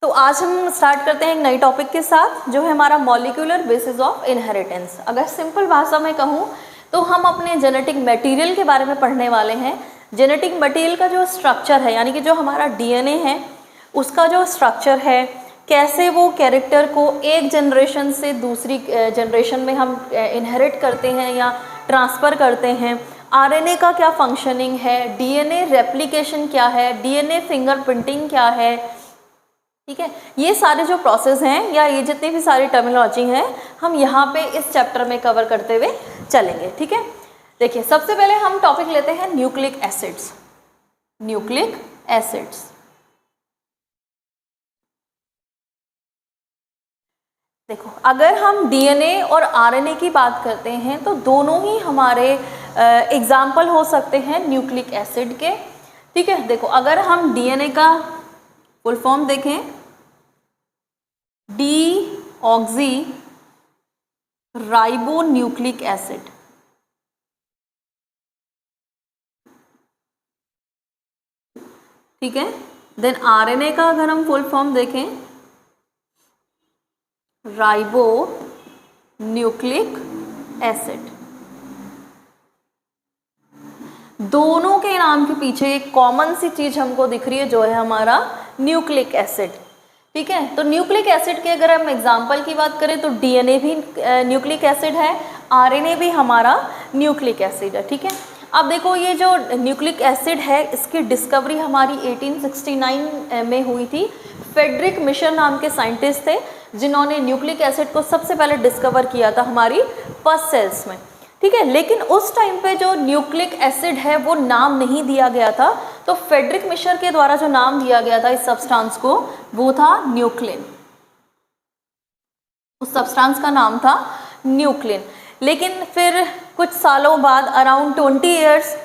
तो आज हम स्टार्ट करते हैं एक नई टॉपिक के साथ जो है हमारा मॉलिक्यूलर बेसिस ऑफ इनहेरिटेंस। अगर सिंपल भाषा में कहूँ तो हम अपने जेनेटिक मटेरियल के बारे में पढ़ने वाले हैं। जेनेटिक मटेरियल का जो स्ट्रक्चर है यानी कि जो हमारा डीएनए है उसका जो स्ट्रक्चर है, कैसे वो कैरेक्टर को एक जनरेशन से दूसरी जनरेशन में हम इनहेरिट करते हैं या ट्रांसफ़र करते हैं। आरएनए का क्या फंक्शनिंग है, डीएनए रेप्लिकेशन क्या है, डीएनए फिंगरप्रिंटिंग क्या है, ठीक है। ये सारे जो प्रोसेस हैं या ये जितनी भी सारी टर्मिनोलॉजी हैं हम यहाँ पे इस चैप्टर में कवर करते हुए चलेंगे, ठीक है। देखिए सबसे पहले हम टॉपिक लेते हैं न्यूक्लिक एसिड्स। न्यूक्लिक एसिड्स, देखो अगर हम डीएनए और आरएनए की बात करते हैं तो दोनों ही हमारे एग्जाम्पल हो सकते हैं न्यूक्लिक एसिड के, ठीक है। देखो अगर हम डीएनए का फुल फॉर्म देखें, D oxy ribo nucleic acid, ठीक है। देन आरएनए का अगर हम फुल फॉर्म देखें, राइबो न्यूक्लिक एसिड। दोनों के नाम के पीछे एक कॉमन सी चीज हमको दिख रही है जो है हमारा न्यूक्लिक एसिड, ठीक है। तो न्यूक्लिक एसिड के अगर हम एग्जांपल की बात करें तो डीएनए भी न्यूक्लिक एसिड है, आरएनए भी हमारा न्यूक्लिक एसिड है, ठीक है। अब देखो ये जो न्यूक्लिक एसिड है इसकी डिस्कवरी हमारी 1869 में हुई थी। फ्रेडरिक मिशर नाम के साइंटिस्ट थे जिन्होंने न्यूक्लिक एसिड को सबसे पहले डिस्कवर किया था हमारी फर्स्ट सेल्स में, ठीक है। लेकिन उस टाइम पे जो न्यूक्लिक एसिड है वो नाम नहीं दिया गया था, तो फ्रेडरिक मिशर के द्वारा जो नाम दिया गया था इस सब्सटेंस को वो था न्यूक्लिन। उस सब्सटेंस का नाम था न्यूक्लिन। लेकिन फिर कुछ सालों बाद अराउंड 20 ईयर्स,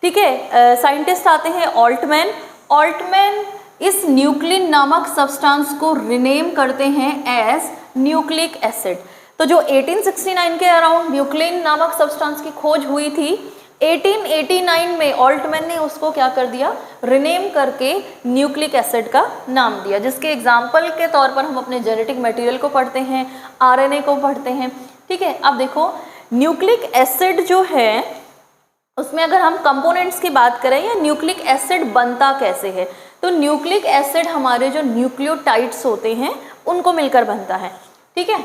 ठीक है, साइंटिस्ट आते हैं ऑल्टमैन। ऑल्टमैन इस न्यूक्लिन नामक सब्सटेंस को रिनेम करते हैं एज न्यूक्लिक एसिड। तो जो 1869 के अराउंड न्यूक्लिन नामक सब्सटेंस की खोज हुई थी, 1889 में ऑल्टमैन ने उसको क्या कर दिया, रिनेम करके न्यूक्लिक एसिड का नाम दिया, जिसके एग्जाम्पल के तौर पर हम अपने जेनेटिक मटेरियल को पढ़ते हैं, आरएनए को पढ़ते हैं, ठीक है। अब देखो न्यूक्लिक एसिड जो है उसमें अगर हम कंपोनेंट्स की बात करें या न्यूक्लिक एसिड बनता कैसे है, तो न्यूक्लिक एसिड हमारे जो न्यूक्लियोटाइड्स होते हैं उनको मिलकर बनता है, ठीक है।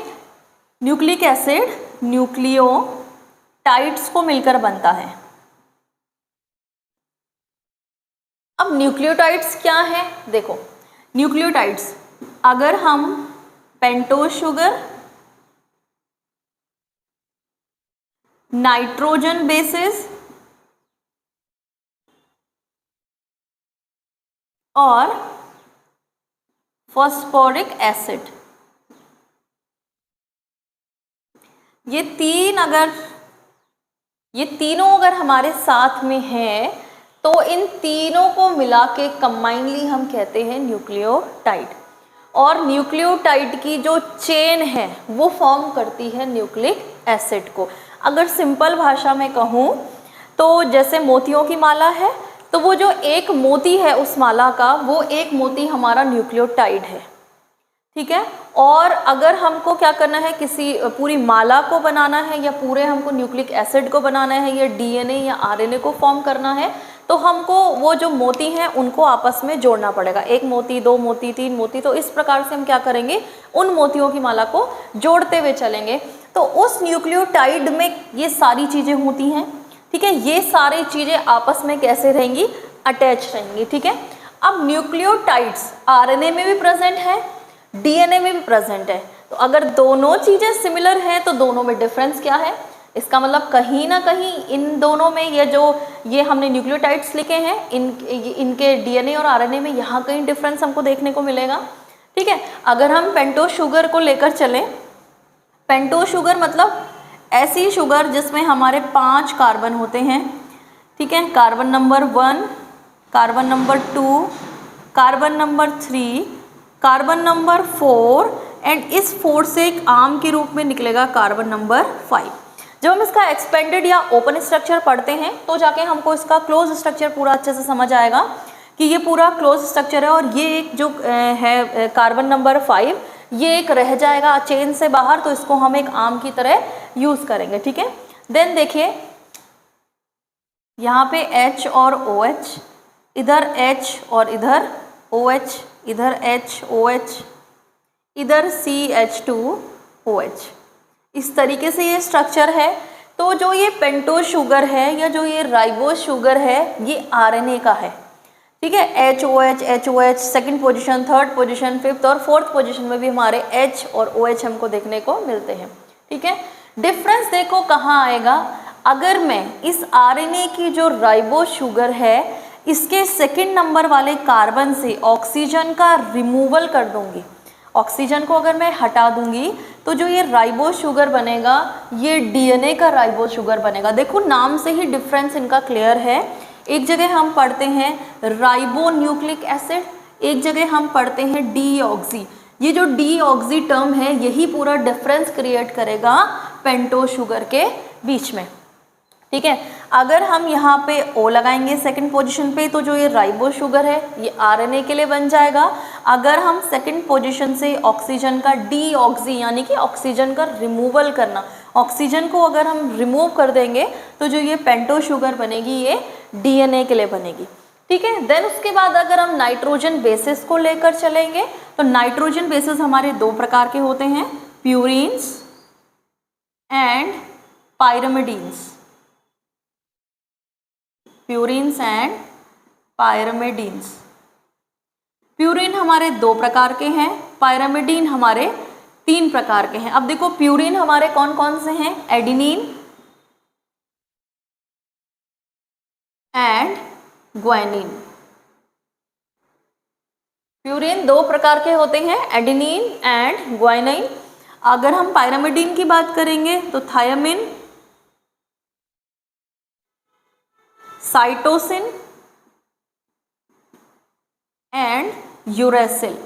न्यूक्लिक एसिड न्यूक्लियोटाइड्स को मिलकर बनता है। अब न्यूक्लियोटाइड्स क्या है, देखो न्यूक्लियोटाइड्स अगर हम पेंटोज शुगर, नाइट्रोजन बेसिस और फॉस्फोरिक एसिड, ये तीनों अगर हमारे साथ में है तो इन तीनों को मिला के कंबाइनली हम कहते हैं न्यूक्लियोटाइड। और न्यूक्लियोटाइड की जो चेन है वो फॉर्म करती है न्यूक्लिक एसिड को। अगर सिंपल भाषा में कहूँ तो जैसे मोतियों की माला है तो वो जो एक मोती है उस माला का, वो एक मोती हमारा न्यूक्लियोटाइड है, ठीक है। और अगर हमको क्या करना है, किसी पूरी माला को बनाना है या पूरे हमको न्यूक्लिक एसिड को बनाना है या डीएनए या आरएनए को फॉर्म करना है, तो हमको वो जो मोती हैं उनको आपस में जोड़ना पड़ेगा। एक मोती, दो मोती, तीन मोती, तो इस प्रकार से हम क्या करेंगे, उन मोतियों की माला को जोड़ते हुए चलेंगे। तो उस न्यूक्लियोटाइड में ये सारी चीज़ें होती हैं, ठीक है। ये सारी चीज़ें आपस में कैसे रहेंगी, अटैच रहेंगी, ठीक है। अब न्यूक्लियोटाइड्स आरएनए में भी प्रेजेंट है, डीएनए में भी प्रेजेंट है। तो अगर दोनों चीज़ें सिमिलर हैं तो दोनों में डिफरेंस क्या है, इसका मतलब कहीं ना कहीं इन दोनों में ये हमने न्यूक्लियोटाइड्स लिखे हैं, इनके डीएनए और आरएनए में यहाँ कहीं डिफरेंस हमको देखने को मिलेगा, ठीक है। अगर हम पेंटोज शुगर को लेकर चलें, पेंटोज शुगर मतलब ऐसी शुगर जिसमें हमारे 5 कार्बन होते हैं, ठीक है। Carbon number 1, carbon number 2, carbon number 3, carbon number 4 and इस 4 से एक आम के रूप में निकलेगा कार्बन नंबर 5। जब हम इसका एक्सपेंडेड या ओपन स्ट्रक्चर पढ़ते हैं तो जाके हमको इसका क्लोज स्ट्रक्चर पूरा अच्छे से समझ आएगा। कि ये पूरा क्लोज स्ट्रक्चर है और ये एक जो है कार्बन नंबर 5 ये एक रह जाएगा चेन से बाहर, तो इसको हम एक आर्म की तरह यूज करेंगे, ठीक है। देन देखिए यहाँ पे H और OH, इधर H और इधर OH, इधर H OH, इधर CH2OH, इस तरीके से ये स्ट्रक्चर है। तो जो ये पेंटोज शुगर है या जो ये राइबोज शुगर है ये आरएनए का है, ठीक है। HOH second position, third position, fifth और फोर्थ पोजीशन में भी हमारे H और OH हमको देखने को मिलते हैं, ठीक है। डिफरेंस देखो कहाँ आएगा, अगर मैं इस आरएनए की जो राइबोज शुगर है इसके सेकंड नंबर वाले कार्बन से ऑक्सीजन का रिमूवल कर दूंगी, ऑक्सीजन को अगर मैं हटा दूंगी तो जो ये राइबोज शुगर बनेगा ये डीएनए का राइबोज शुगर बनेगा। देखो नाम से ही डिफरेंस इनका क्लियर है। एक जगह हम पढ़ते हैं राइबो न्यूक्लिक एसिड, एक जगह हम पढ़ते हैं डीऑक्सी। ये जो डीऑक्सी टर्म है यही पूरा डिफरेंस क्रिएट करेगा पेंटोज शुगर के बीच में, ठीक है। अगर हम यहाँ पे O लगाएंगे सेकंड पोजीशन पे तो जो ये राइबोज शुगर है ये आरएनए के लिए बन जाएगा। अगर हम सेकंड पोजीशन से ऑक्सीजन का डीऑक्सी यानी कि ऑक्सीजन का रिमूवल करना, ऑक्सीजन को अगर हम रिमूव कर देंगे तो जो ये पेंटोज शुगर बनेगी ये डीएनए के लिए बनेगी, ठीक है। देन उसके बाद अगर हम नाइट्रोजन बेसिस को लेकर चलेंगे तो नाइट्रोजन बेसिस हमारे दो प्रकार के होते हैं, purines and pyrimidines, purines and pyrimidines. Purine हमारे दो प्रकार के हैं, पायरिमिडीन हमारे 3 प्रकार के हैं। अब देखो प्यूरिन हमारे कौन कौन से हैं, एडिनिन एंड ग्वानिन। प्यूरिन 2 प्रकार के होते हैं, एडिनिन एंड ग्वानिन। अगर हम पायरिमिडीन की बात करेंगे तो थायमिन, साइटोसिन एंड यूरेसिल,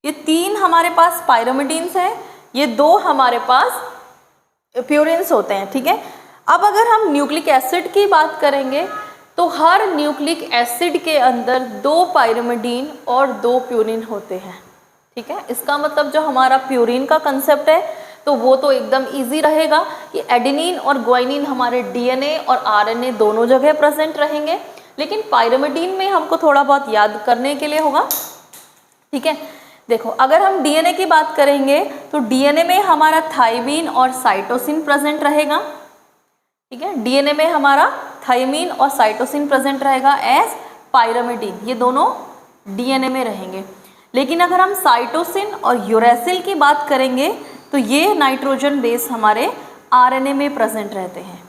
ये 3 हमारे पास पायरिमिडीन्स हैं, ये 2 हमारे पास प्यूरिन्स होते हैं, ठीक है। अब अगर हम न्यूक्लिक एसिड की बात करेंगे तो हर न्यूक्लिक एसिड के अंदर 2 पायरिमिडीन और 2 प्यूरिन होते हैं, ठीक है। इसका मतलब जो हमारा प्यूरिन का कंसेप्ट है तो वो तो एकदम इजी रहेगा कि एडेनिन और ग्वानिन हमारे डीएनए और आरएनए दोनों जगह प्रेजेंट रहेंगे, लेकिन पायरिमिडीन में हमको थोड़ा बहुत याद करने के लिए होगा, ठीक है। देखो अगर हम डीएनए की बात करेंगे तो डीएनए में हमारा थायमीन और साइटोसिन प्रेजेंट रहेगा, ठीक है। डीएनए में हमारा थायमीन और साइटोसिन प्रेजेंट रहेगा एज पायरिमिडीन, ये दोनों डीएनए में रहेंगे। लेकिन अगर हम साइटोसिन और यूरेसिल की बात करेंगे तो ये नाइट्रोजन बेस हमारे आरएनए में प्रेजेंट रहते हैं।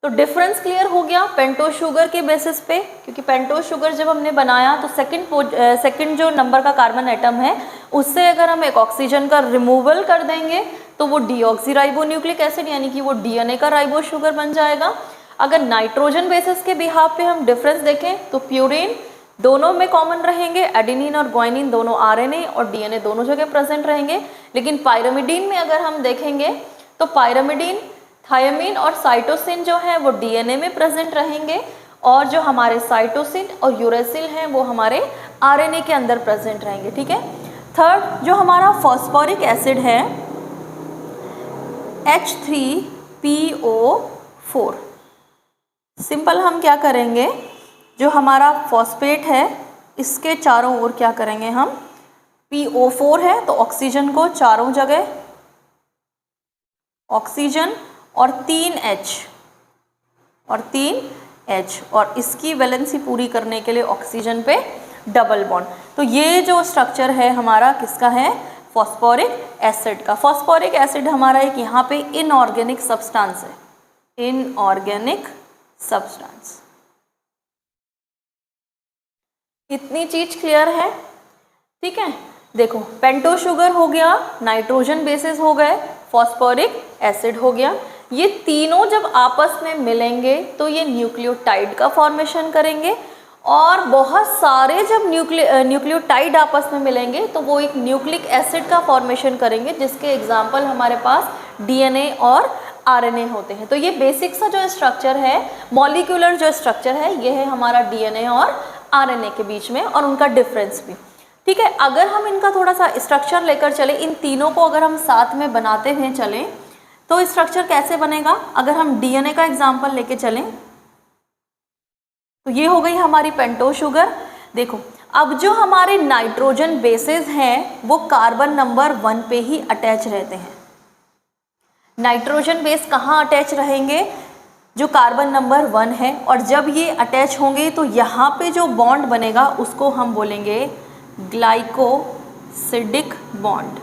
तो डिफरेंस क्लियर हो गया पेंटोज शुगर के बेसिस पे, क्योंकि पेंटोज शुगर जब हमने बनाया तो सेकंड जो नंबर का कार्बन एटम है उससे अगर हम एक ऑक्सीजन का रिमूवल कर देंगे तो वो डीऑक्सी राइबो न्यूक्लिक एसिड यानी कि वो डीएनए का राइबो शुगर बन जाएगा। अगर नाइट्रोजन बेसिस के बिहाफ पे हम डिफरेंस देखें तो प्यूरिन दोनों में कॉमन रहेंगे, एडेनिन और ग्वानिन दोनों आरएनए और डीएनए दोनों जगह प्रेजेंट रहेंगे। लेकिन पायरिमिडीन में अगर हम देखेंगे तो पायरिमिडीन, थायमीन और साइटोसिन जो है वो डीएनए में प्रेजेंट रहेंगे और जो हमारे साइटोसिन और यूरेसिल हैं वो हमारे आरएनए के अंदर प्रेजेंट रहेंगे, ठीक है। थर्ड जो हमारा फॉस्फोरिक एसिड है H3PO4, सिंपल हम क्या करेंगे, जो हमारा फॉस्फेट है इसके चारों ओर क्या करेंगे हम, PO4 है तो ऑक्सीजन को चारों जगह ऑक्सीजन और 3H और इसकी वैलेंसी पूरी करने के लिए ऑक्सीजन पे डबल बॉन्ड। तो ये जो स्ट्रक्चर है हमारा किसका है, फॉस्फोरिक एसिड का। फॉस्फोरिक एसिड हमारा एक यहाँ पे इनऑर्गेनिक सब्सटेंस है, इनऑर्गेनिक सब्सटेंस। इतनी चीज क्लियर है, ठीक है। देखो पेंटोज शुगर हो गया, नाइट्रोजन बेसिस हो गए, फॉस्फोरिक एसिड हो गया, ये तीनों जब आपस में मिलेंगे तो ये न्यूक्लियोटाइड का फॉर्मेशन करेंगे और बहुत सारे जब न्यूक्लियोटाइड आपस में मिलेंगे तो वो एक न्यूक्लिक एसिड का फॉर्मेशन करेंगे, जिसके एग्जाम्पल हमारे पास डीएनए और आरएनए होते हैं। तो ये बेसिक सा जो स्ट्रक्चर है, मॉलिक्यूलर जो स्ट्रक्चर है, ये है हमारा डीएनए और आरएनए के बीच में, और उनका डिफरेंस भी। ठीक है, अगर हम इनका थोड़ा सा स्ट्रक्चर लेकर चले, इन तीनों को अगर हम साथ में बनाते हुए चलें तो स्ट्रक्चर कैसे बनेगा। अगर हम डीएनए का एग्जाम्पल लेके चलें तो ये हो गई हमारी पेंटोज शुगर। देखो, अब जो हमारे नाइट्रोजन बेसेस हैं वो कार्बन नंबर 1 पे ही अटैच रहते हैं। नाइट्रोजन बेस कहाँ अटैच रहेंगे, जो कार्बन नंबर 1 है, और जब ये अटैच होंगे तो यहाँ पे जो बॉन्ड बनेगा उसको हम बोलेंगे ग्लाइकोसिडिक बॉन्ड।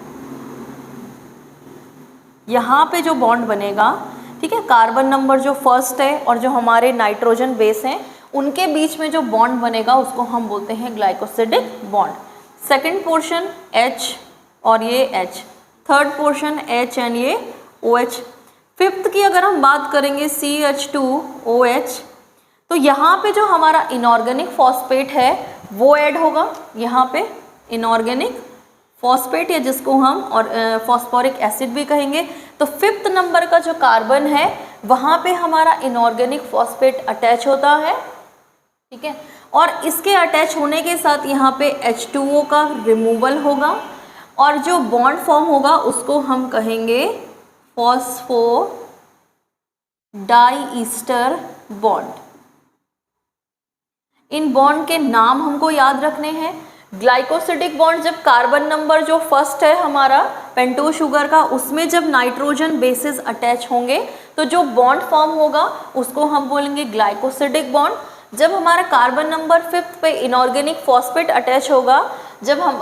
यहाँ पे जो बॉन्ड बनेगा, ठीक है, कार्बन नंबर जो फर्स्ट है और जो हमारे नाइट्रोजन बेस हैं उनके बीच में जो बॉन्ड बनेगा उसको हम बोलते हैं glycosidic bond. Second portion H और ये H, third portion H and ये OH। फिफ्थ की अगर हम बात करेंगे CH2OH, तो यहाँ पे जो हमारा इनऑर्गेनिक फॉस्फेट है वो ऐड होगा। यहाँ पे इनऑर्गेनिक फॉस्फेट, या जिसको हम और फॉस्फोरिक एसिड भी कहेंगे। तो फिफ्थ नंबर का जो कार्बन है वहाँ पे हमारा इनऑर्गेनिक फॉस्फेट अटैच होता है। ठीक है, और इसके अटैच होने के साथ यहाँ पे H2O का रिमूवल होगा और जो बॉन्ड फॉर्म होगा उसको हम कहेंगे फॉस्फोडाईईस्टर बॉन्ड। इन बॉन्ड के नाम हमको याद रखने हैं। ग्लाइकोसिडिक बॉन्ड, जब कार्बन नंबर जो फर्स्ट है हमारा पेंटोज शुगर का, उसमें जब नाइट्रोजन बेसिस अटैच होंगे तो जो बॉन्ड फॉर्म होगा उसको हम बोलेंगे ग्लाइकोसिडिक बॉन्ड। जब हमारा कार्बन नंबर 5 पे इनऑर्गेनिक फॉस्फेट अटैच होगा, जब हम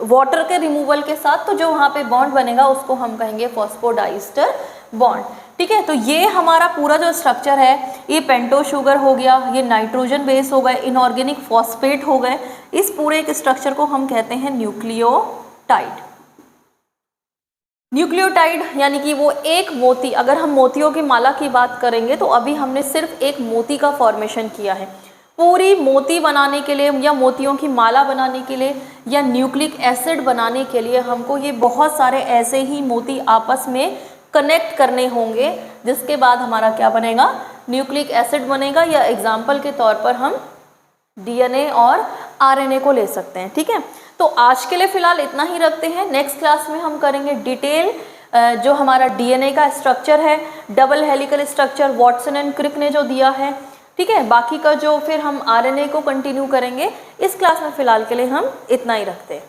वाटर के रिमूवल के साथ, तो जो वहाँ पे बॉन्ड बनेगा उसको हम कहेंगे फॉस्फोडाईस्टर बॉन्ड। ठीक है, तो ये हमारा पूरा जो स्ट्रक्चर है, ये पेंटोज शुगर हो गया, ये नाइट्रोजन बेस हो गए, इनऑर्गेनिक फॉस्फेट हो गए, इस पूरे एक स्ट्रक्चर को हम कहते हैं न्यूक्लियोटाइड। न्यूक्लियोटाइड यानी कि वो एक मोती, अगर हम मोतियों की माला की बात करेंगे तो अभी हमने सिर्फ एक मोती का फॉर्मेशन किया है। पूरी मोती बनाने के लिए या मोतियों की माला बनाने के लिए या न्यूक्लिक एसिड बनाने के लिए हमको ये बहुत सारे ऐसे ही मोती आपस में कनेक्ट करने होंगे, जिसके बाद हमारा क्या बनेगा, न्यूक्लिक एसिड बनेगा। या एग्जाम्पल के तौर पर हम डीएनए और आरएनए को ले सकते हैं। ठीक है, तो आज के लिए फ़िलहाल इतना ही रखते हैं। नेक्स्ट क्लास में हम करेंगे डिटेल जो हमारा डीएनए का स्ट्रक्चर है, double helical structure Watson and Crick ने जो दिया है। ठीक है, बाकी का जो फिर हम आरएनए को कंटिन्यू करेंगे। इस क्लास में फ़िलहाल के लिए हम इतना ही रखते हैं।